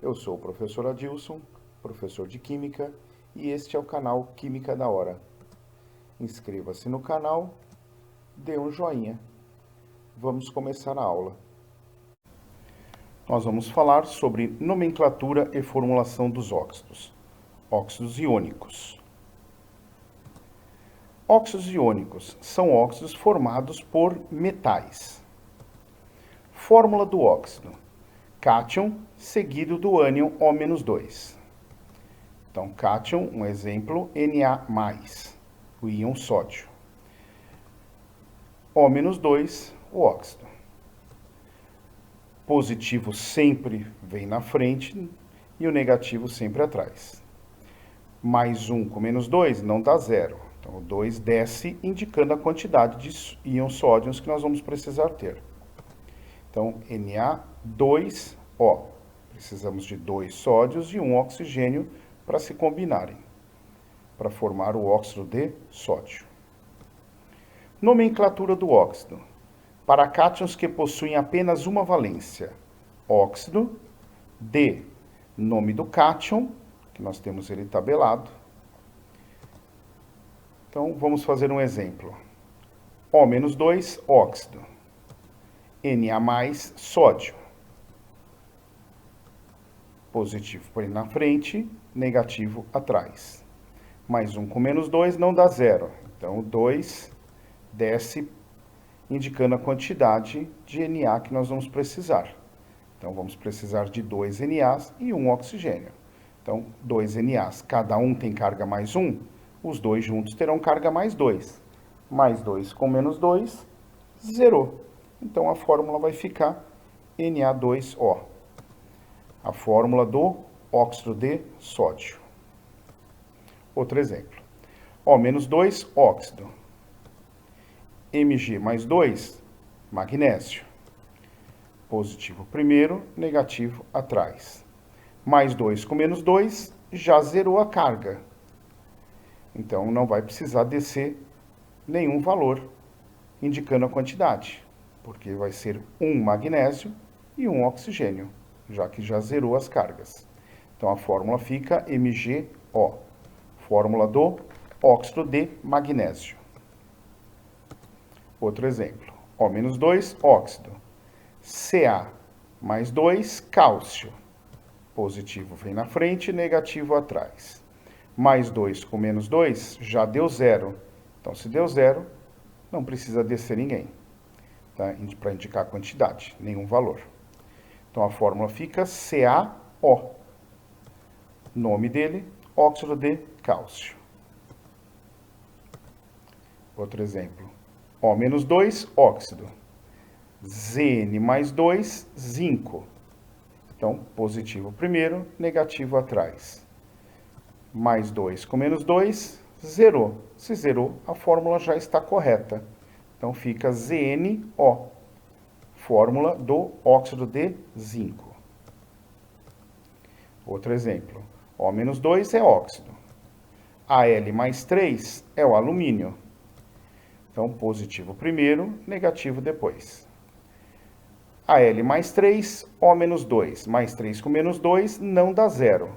Eu sou o professor Adilson, professor de Química, e este é o canal Química da Hora. Inscreva-se no canal, dê um joinha. Vamos começar a aula. Nós vamos falar sobre nomenclatura e formulação dos óxidos. Óxidos iônicos. Óxidos iônicos são óxidos formados por metais. Fórmula do óxido: cátion seguido do ânion O-2. Então, cátion, um exemplo, Na+, o íon sódio. O-2, o óxido. Positivo sempre vem na frente e o negativo sempre atrás. Mais 1 com menos 2 não dá zero. Então, o 2 desce, indicando a quantidade de íons sódios que nós vamos precisar ter. Então, Na2O. Precisamos de 2 sódios e 1 oxigênio para se combinarem, para formar o óxido de sódio. Nomenclatura do óxido. Para cátions que possuem apenas uma valência: óxido de, nome do cátion, que nós temos ele tabelado. Então, vamos fazer um exemplo. O-2, óxido. Na+, sódio. Positivo põe na frente, negativo atrás. Mais 1 com menos 2 não dá zero. Então, o 2 desce, indicando a quantidade de Na que nós vamos precisar. Então, vamos precisar de 2 NAs e 1 oxigênio. Então, 2 NAs, cada um tem carga mais 1, os dois juntos terão carga mais 2. Mais 2 com menos 2, zerou. Então, a fórmula vai ficar Na2O. A fórmula do óxido de sódio. Outro exemplo. O-2, óxido. Mg+2, magnésio. Positivo primeiro, negativo atrás. Mais 2 com menos 2, já zerou a carga. Então, não vai precisar descer nenhum valor indicando a quantidade, porque vai ser 1 magnésio e 1 oxigênio, já que já zerou as cargas. Então, a fórmula fica MgO, fórmula do óxido de magnésio. Outro exemplo, O-2, óxido. Ca+2, cálcio. Positivo vem na frente, negativo atrás. Mais 2 com menos 2 já deu zero. Então, se deu zero, não precisa descer ninguém, tá? Para indicar a quantidade, nenhum valor. Então, a fórmula fica CaO. Nome dele, óxido de cálcio. Outro exemplo. O-2, óxido. Zn+2, zinco. Então, positivo primeiro, negativo atrás. Mais 2 com menos 2, zerou. Se zerou, a fórmula já está correta. Então, fica ZnO, fórmula do óxido de zinco. Outro exemplo. O-2 é óxido. Al+3 é o alumínio. Então, positivo primeiro, negativo depois. Al+3, O-2. Mais 3 com menos 2 não dá zero.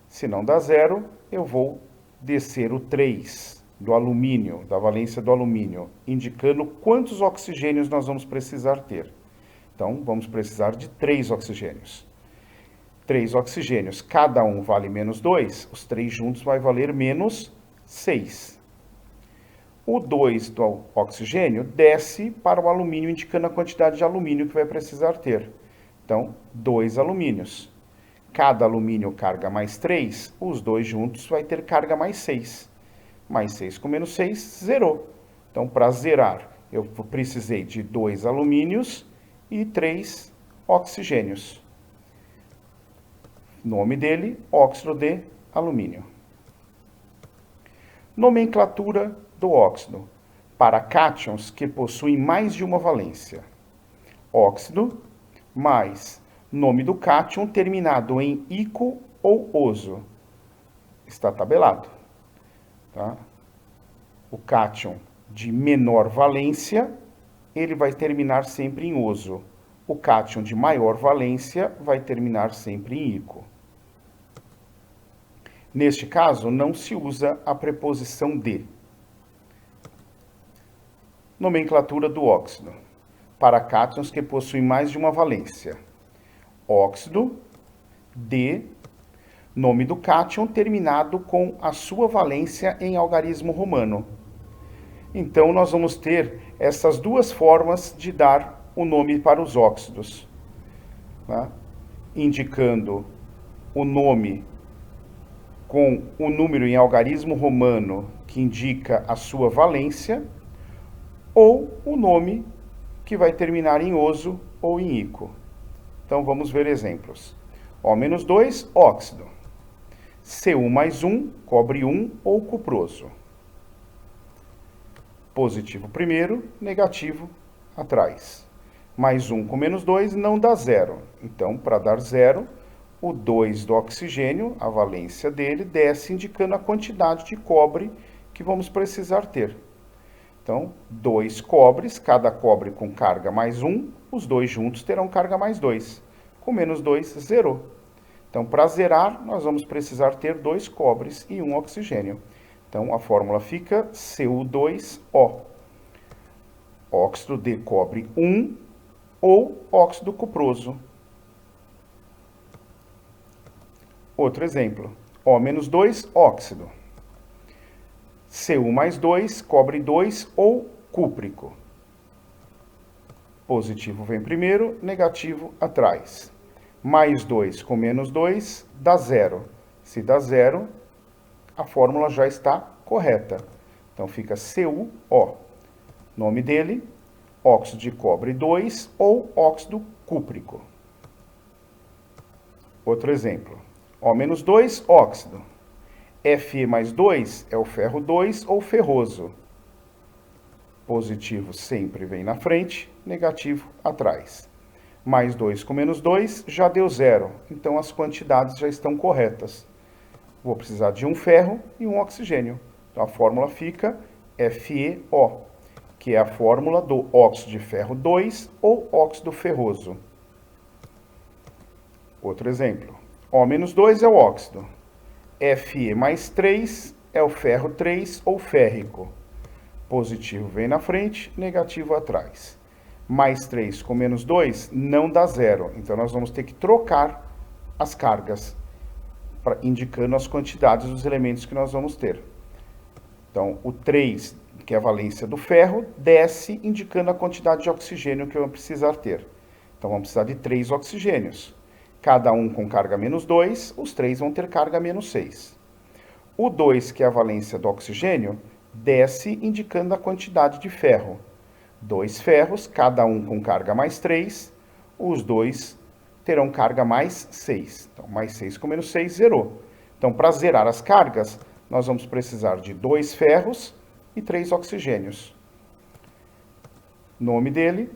Se não dá zero, eu vou descer o 3 do alumínio, da valência do alumínio, indicando quantos oxigênios nós vamos precisar ter. Então, vamos precisar de 3 oxigênios. 3 oxigênios, cada um vale menos 2, os 3 juntos vai valer menos 6. O 2 do oxigênio desce para o alumínio, indicando a quantidade de alumínio que vai precisar ter. Então, 2 alumínios. Cada alumínio carga mais 3, os dois juntos vai ter carga mais 6. Mais 6 com menos 6, zerou. Então, para zerar, eu precisei de 2 alumínios e 3 oxigênios. Nome dele, óxido de alumínio. Nomenclatura do óxido. Para cátions que possuem mais de uma valência: óxido mais nome do cátion terminado em ico ou oso. Está tabelado. Tá? O cátion de menor valência, ele vai terminar sempre em oso. o cátion de maior valência vai terminar sempre em ico. Neste caso, não se usa a preposição de. Nomenclatura do óxido. Para cátions que possuem mais de uma valência. Óxido de, nome do cátion terminado com a sua valência em algarismo romano. Então, nós vamos ter essas duas formas de dar o nome para os óxidos, tá? Indicando o nome com o número em algarismo romano que indica a sua valência, ou o nome que vai terminar em oso ou em ico. Então, vamos ver exemplos. O-2, óxido. Cu mais 1, cobre 1 ou cuproso. Positivo primeiro, negativo atrás. Mais 1 com menos 2 não dá zero. Então, para dar zero, o 2 do oxigênio, a valência dele, desce indicando a quantidade de cobre que vamos precisar ter. Então, 2 cobres, cada cobre com carga mais 1, os dois juntos terão carga mais 2. Com menos 2, zerou. Então, para zerar, nós vamos precisar ter 2 cobres e 1 oxigênio. Então, a fórmula fica Cu2O. Óxido de cobre 1 ou óxido cuproso. Outro exemplo. O-2, óxido. Cu mais 2, cobre 2 ou cúprico. Positivo vem primeiro, negativo atrás. Mais 2 com menos 2 dá zero. Se dá zero, a fórmula já está correta. Então, fica CuO. Nome dele, óxido de cobre 2 ou óxido cúprico. Outro exemplo. O-2, óxido. Fe mais 2 é o ferro 2 ou ferroso. Positivo sempre vem na frente, negativo atrás. Mais 2 com menos 2 já deu zero, então as quantidades já estão corretas. Vou precisar de um ferro e um oxigênio. Então a fórmula fica FeO, que é a fórmula do óxido de ferro 2 ou óxido ferroso. Outro exemplo. O-2 é o óxido. Fe mais 3 é o ferro 3 ou férrico. Positivo vem na frente, negativo atrás. Mais 3 com menos 2 não dá zero. Então, nós vamos ter que trocar as cargas, indicando as quantidades dos elementos que nós vamos ter. Então, o 3, que é a valência do ferro, desce indicando a quantidade de oxigênio que eu vou precisar ter. Então, vamos precisar de 3 oxigênios. Cada um com carga menos 2, os 3 vão ter carga menos 6. O 2, que é a valência do oxigênio, desce indicando a quantidade de ferro. 2 ferros, cada um com carga mais 3, os 2 terão carga mais 6. Então, mais 6 com menos 6, zerou. Então, para zerar as cargas, nós vamos precisar de 2 ferros e 3 oxigênios. Nome dele,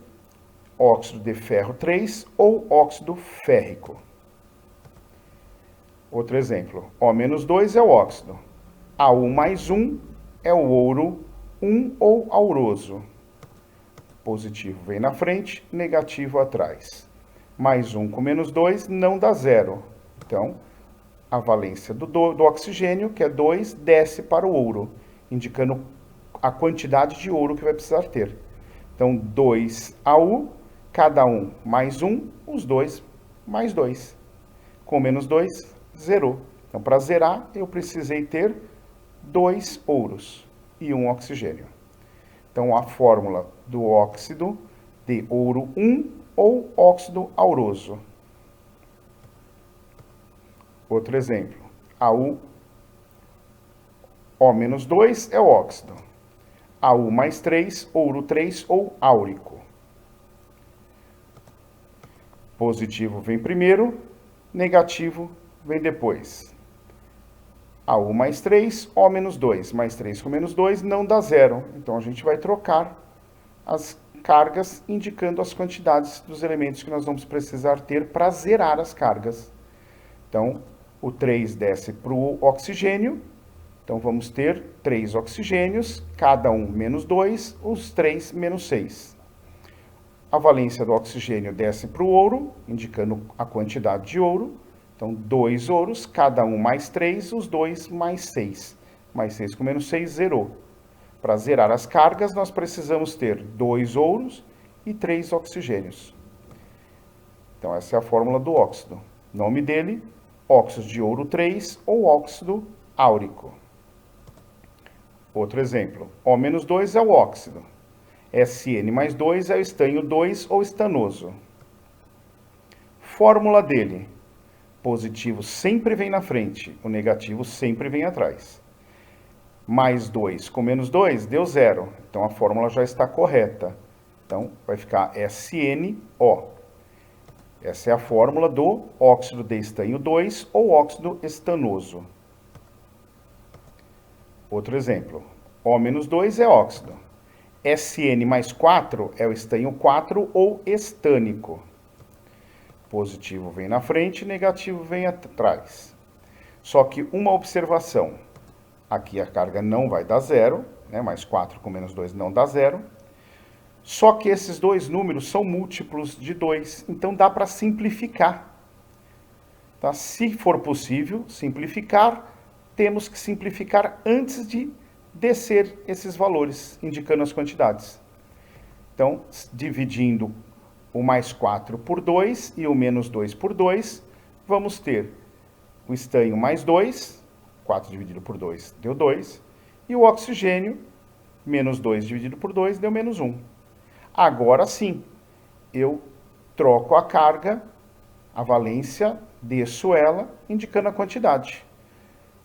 óxido de ferro 3 ou óxido férrico. Outro exemplo. O-2 é o óxido. Au mais 1 é o ouro 1 ou auroso. Positivo vem na frente, negativo atrás. Mais 1 com menos 2 não dá zero. Então, a valência do oxigênio, que é 2, desce para o ouro, indicando a quantidade de ouro que vai precisar ter. Então, 2 AU, cada um mais 1, os 2 mais 2. Com menos 2, zerou. Então, para zerar, eu precisei ter 2 ouros e 1 oxigênio. Então, a fórmula do óxido de ouro 1 ou óxido auroso. Outro exemplo. O-2 é o óxido. Au mais 3, ouro 3 ou áurico. Positivo vem primeiro, negativo vem depois. Au mais 3, O menos 2. Mais 3 com menos 2 não dá zero. Então, a gente vai trocar as cargas, indicando as quantidades dos elementos que nós vamos precisar ter para zerar as cargas. Então, o 3 desce para o oxigênio. Então, vamos ter 3 oxigênios, cada um menos 2, os 3 menos 6. a valência do oxigênio desce para o ouro, indicando a quantidade de ouro. Então, 2 ouros, cada um mais 3, os dois mais 6. Mais 6 com menos 6, zerou. Para zerar as cargas, nós precisamos ter 2 ouros e 3 oxigênios. Então, essa é a fórmula do óxido. Nome dele, óxido de ouro 3 ou óxido áurico. Outro exemplo, O-2 é o óxido. Sn mais 2 é o estanho 2 ou estanoso. Fórmula dele, positivo sempre vem na frente, o negativo sempre vem atrás. Mais 2 com menos 2 deu 0, então a fórmula já está correta. Então vai ficar SnO. Essa é a fórmula do óxido de estanho 2 ou óxido estanoso. Outro exemplo, O-2 é óxido. Sn mais 4 é o estanho 4 ou estânico. Positivo vem na frente, negativo vem atrás. Só que uma observação, aqui a carga não vai dar 0, né? Mais 4 com menos 2 não dá 0. Só que esses dois números são múltiplos de 2, então dá para simplificar. Tá? Se for possível simplificar, temos que simplificar antes de descer esses valores, indicando as quantidades. Então, dividindo o mais 4 por 2 e o menos 2 por 2, vamos ter o estanho mais 2, 4 dividido por 2 deu 2, e o oxigênio, menos 2 dividido por 2 deu menos 1. Agora sim, eu troco a carga, a valência, desço ela, indicando a quantidade.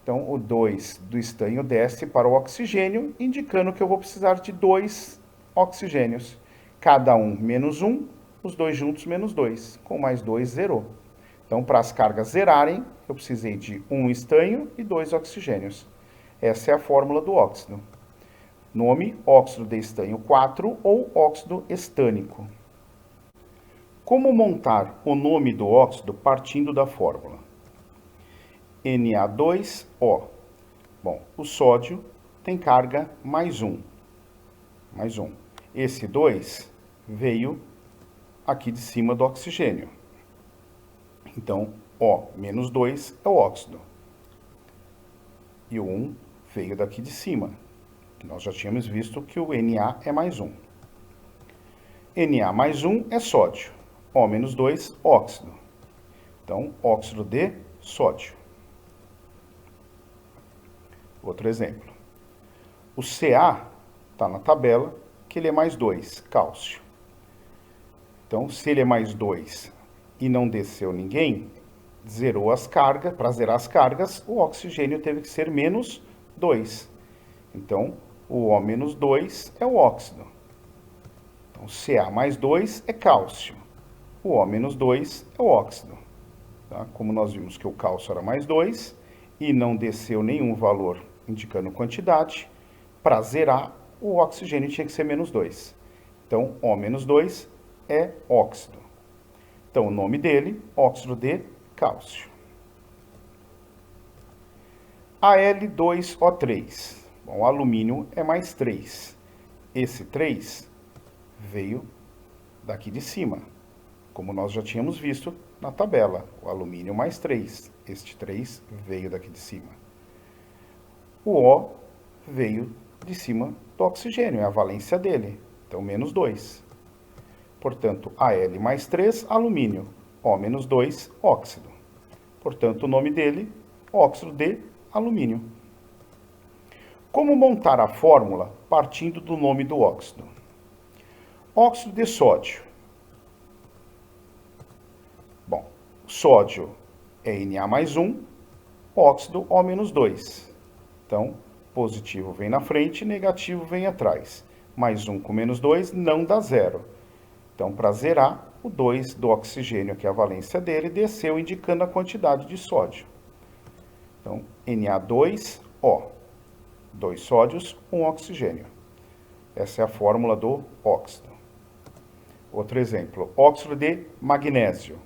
Então, o 2 do estanho desce para o oxigênio, indicando que eu vou precisar de 2 oxigênios. Cada um menos 1, os dois juntos menos 2. Com mais 2, zerou. Então, para as cargas zerarem, eu precisei de 1 estanho e 2 oxigênios. Essa é a fórmula do óxido. Nome, óxido de estanho 4 ou óxido estânico. Como montar o nome do óxido partindo da fórmula? Na2O. Bom, o sódio tem carga mais 1. Mais 1. Esse 2 veio aqui de cima do oxigênio. Então, O menos 2 é o óxido. E o 1 veio daqui de cima. Nós já tínhamos visto que o Na é mais 1. Na mais 1 é sódio. O menos 2, óxido. Então, óxido de sódio. Outro exemplo. O Ca está na tabela, que ele é mais 2, cálcio. Então, se ele é mais 2 e não desceu ninguém, zerou as cargas. Para zerar as cargas, o oxigênio teve que ser menos 2. Então, o O menos 2 é o óxido. Então, Ca mais 2 é cálcio. O O menos 2 é o óxido. Tá? Como nós vimos que o cálcio era mais 2 e não desceu nenhum valor indicando quantidade, para zerar, o oxigênio tinha que ser menos 2. Então, O menos 2 é óxido. Então, o nome dele, óxido de cálcio. Al2O3. Bom, o alumínio é mais 3. Esse 3 veio daqui de cima, como nós já tínhamos visto na tabela. O alumínio mais 3. Este 3 veio daqui de cima. O O veio de cima do oxigênio, é a valência dele. Então, menos 2. Portanto, Al mais 3, alumínio. O menos 2, óxido. Portanto, o nome dele, óxido de alumínio. Como montar a fórmula partindo do nome do óxido? Óxido de sódio. Bom, sódio é Na mais 1, óxido O menos 2. Então, positivo vem na frente, negativo vem atrás. Mais 1 com menos 2 não dá 0. Então, para zerar, o 2 do oxigênio, que é a valência dele, desceu indicando a quantidade de sódio. Então, Na2O. 2 sódios, 1 oxigênio. Essa é a fórmula do óxido. Outro exemplo, óxido de magnésio.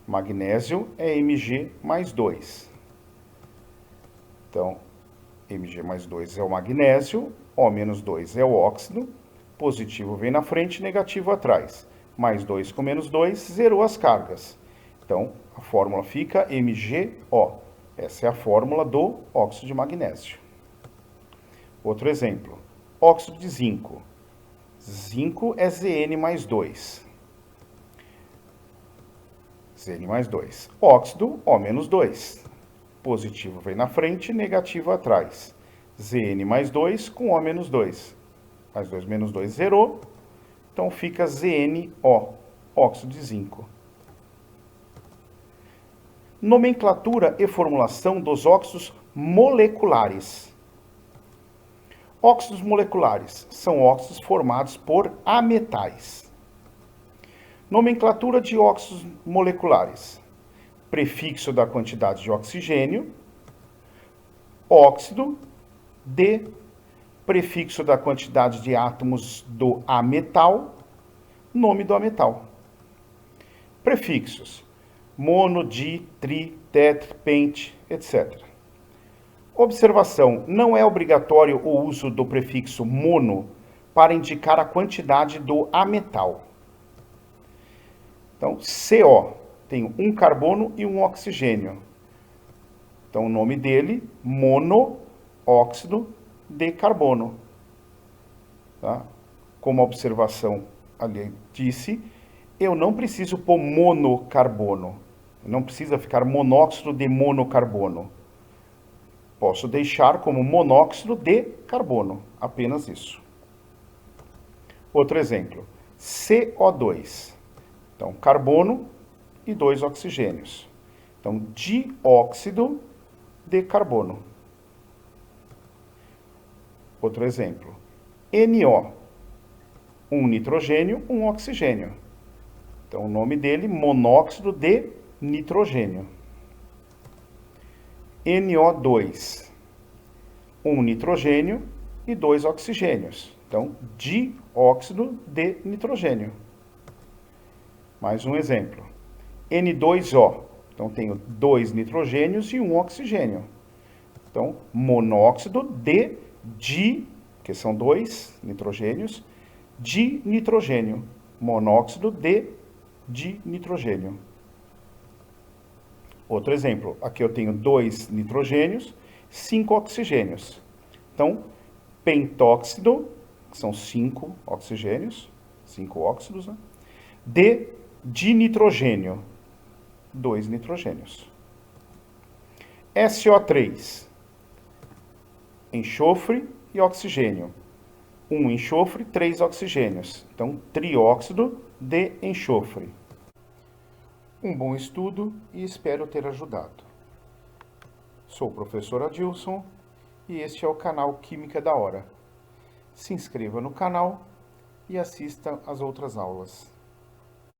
Magnésio é Mg mais 2. Então, Mg mais 2 é o magnésio, O menos 2 é o óxido, positivo vem na frente, negativo atrás. mais 2 com menos 2, zerou as cargas. Então, a fórmula fica MgO. Essa é a fórmula do óxido de magnésio. Outro exemplo, óxido de zinco. Zinco é Zn mais 2. Zn mais 2. Óxido, O menos 2. Positivo vem na frente, negativo atrás. Zn mais 2 com O menos 2. Mais 2 menos 2 zerou. Então fica ZnO, óxido de zinco. Nomenclatura e formulação dos óxidos moleculares. Óxidos moleculares são óxidos formados por ametais. Nomenclatura de óxidos moleculares. Prefixo da quantidade de oxigênio. Óxido de prefixo da quantidade de átomos do ametal. Nome do ametal. Prefixos. Mono, di, tri, tetr, pent, etc. Observação: não é obrigatório o uso do prefixo mono para indicar a quantidade do ametal. Então, CO tem um carbono e um oxigênio. Então, o nome dele, monóxido de carbono. Tá? Como a observação ali disse, eu não preciso pôr monocarbono. Não precisa ficar monóxido de monocarbono. Posso deixar como monóxido de carbono, apenas isso. Outro exemplo, CO2. Então, carbono e 2 oxigênios. Então, dióxido de carbono. Outro exemplo, NO. Um nitrogênio, um oxigênio. Então, o nome dele, monóxido de nitrogênio. NO2. Um nitrogênio e 2 oxigênios. Então, dióxido de nitrogênio. Mais um exemplo. N2O. Então, tenho 2 nitrogênios e 1 oxigênio. Então, monóxido de que são 2 nitrogênios, dinitrogênio. Monóxido de dinitrogênio. Outro exemplo. Aqui eu tenho 2 nitrogênios, 5 oxigênios. Então, pentóxido, que são 5 oxigênios, 5 óxidos, né? De dinitrogênio, 2 nitrogênios. SO3, enxofre e oxigênio. 1 enxofre, 3 oxigênios. Então, trióxido de enxofre. Um bom estudo e espero ter ajudado. Sou o professor Adilson e este é o canal Química da Hora. Se inscreva no canal e assista às outras aulas.